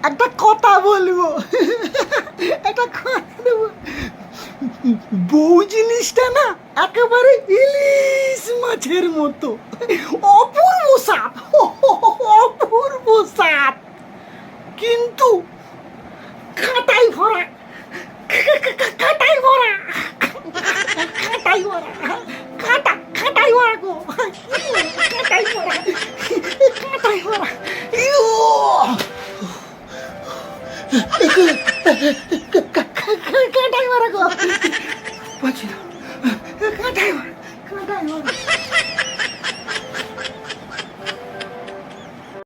একটা কথা বলবো, একটা কথা দেবো। বউ জিনিসটা না একেবারে ইলিশ মাছের মতো, অপূর্ব স্বাদ, অপূর্ব স্বাদ, কিন্তু কাঁটাই ভরা, কাঁটাই ভরা, কাঁটাই ভরা, কাঁটাই ভরা গো, কাঁটাই ভরা, কাঁটাই ভরা, ইউ কাঁটাই ভরা গো, পাচ্ছি না।